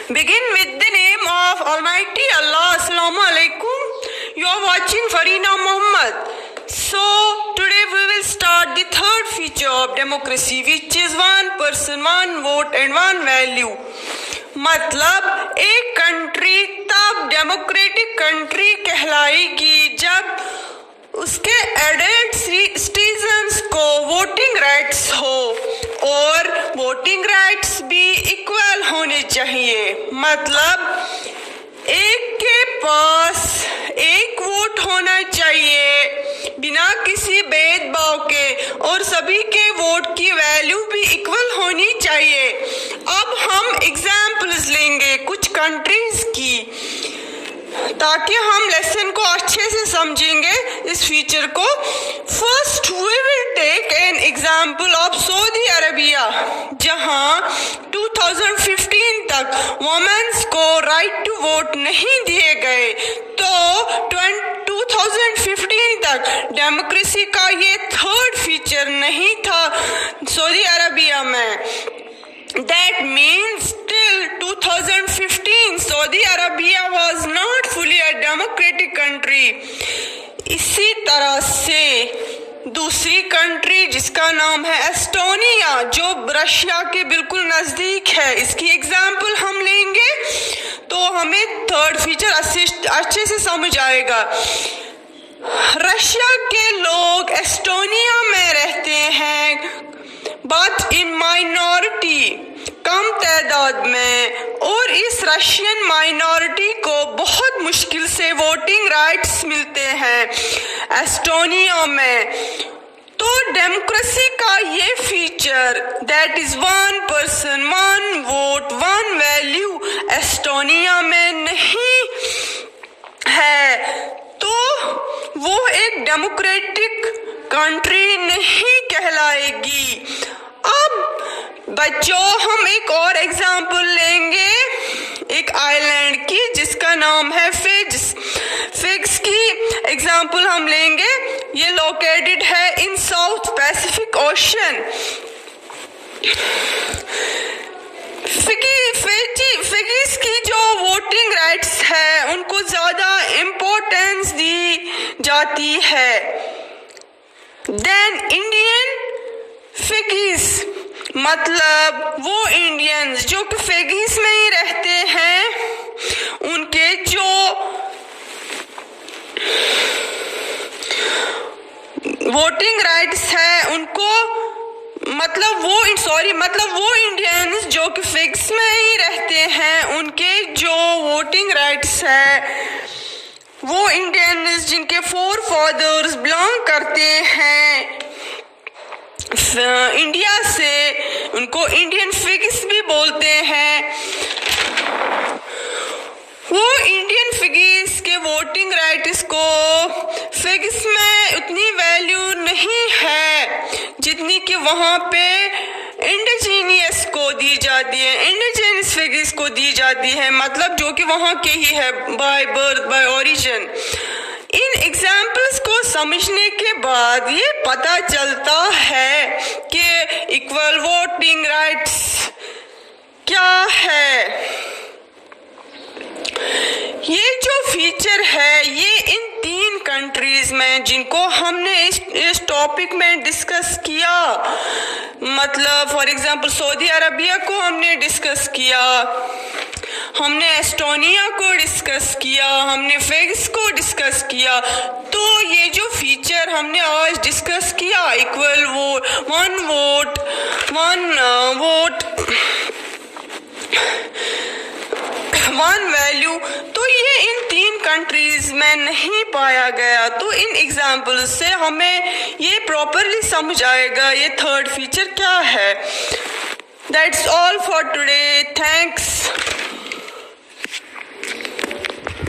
Begin with the name of Almighty Allah. Assalamu alaikum. You are watching Farina Muhammad. So today we will start the third feature of democracy, which is one person, one vote and one value. मतलब एक country तब democratic country कहलाएगी जब उसके adult citizens को voting rights हो और voting rights भी इक्वल होने चाहिए। मतलब एक के पास एक वोट होना चाहिए बिना किसी भेदभाव के और सभी के वोट की वैल्यू भी इक्वल होनी चाहिए। अब हम एग्जाम्पल्स लेंगे कुछ कंट्रीज की ताकि हम लेसन को अच्छे से समझेंगे इस फीचर को। First we will take an example of Saudi Arabia, जहां 2015 तक वुमेन्स को राइट टू वोट नहीं दिए गए। तो 2015 तक डेमोक्रेसी का ये थर्ड फीचर नहीं था सऊदी अरबिया में। That means till 2015 Saudi Arabia was not fully a democratic country. इसी तरह से दूसरी कंट्री जिसका नाम है एस्टोनिया, जो रशिया के बिल्कुल नजदीक है, इसकी एग्जाम्पल हम लेंगे तो हमें थर्ड फीचर अच्छे से समझ आएगा। रशिया के लोग एस्टोनिया में रहते हैं बट इन माइनॉरिटी, कम तादाद में, और इस रशियन माइनॉरिटी को बहुत मुश्किल से वोटिंग राइट्स मिलते हैं एस्टोनिया में। तो डेमोक्रेसी का ये feature that is one person one vote one value Estonia में नहीं है, तो वो एक डेमोक्रेटिक कंट्री नहीं कहलाएगी। अब बच्चों हम एक और एग्जाम्पल लेंगे एक आइलैंड की जिसका नाम है फिग्स। फिग्स की एग्जाम्पल हम लेंगे, ये लोकेटेड है इन साउथ पैसिफिक ओशन। फिगिस की जो वोटिंग राइट्स है उनको ज्यादा इम्पोर्टेंस दी जाती है देन इंडियन फिगिस। मतलब वो इंडियंस जो कि फिगिस में ही रहते हैं, उनके जो वोटिंग राइट्स है उनको मतलब वो इंडियंस जो कि फिग्स में ही रहते हैं, उनके जो वोटिंग राइट्स है वो इंडियंस जिनके फोर फादर्स बिलोंग करते हैं इंडिया से, उनको इंडियन फिगिस भी बोलते हैं। वो इंडियन फिगिस के वोटिंग राइट्स को फिगिस में उतनी वैल्यू नहीं है जितनी कि वहाँ पे इंडिजीनियस को दी जाती है, इंडिजिनस फिगिस को दी जाती है, मतलब जो कि वहाँ के ही है by birth bye origin. In examples को समझने के बाद ये पता चलता है कि इक्वल वोटिंग राइट्स क्या है। ये जो फीचर है ये इन तीन कंट्रीज में जिनको हमने इस टॉपिक में डिस्कस किया, मतलब फॉर एग्जांपल सऊदी अरबिया को हमने डिस्कस किया, हमने एस्टोनिया को डिस्कस किया, हमने फिग्स को डिस्कस किया। तो ये जो फीचर हमने आज डिस्कस किया equal vote one vote one value, तो ये इन तीन कंट्रीज में नहीं पाया गया। तो इन एग्जाम्पल से हमें ये प्रॉपरली समझ आएगा ये थर्ड फीचर क्या है। That's all for today, thanks.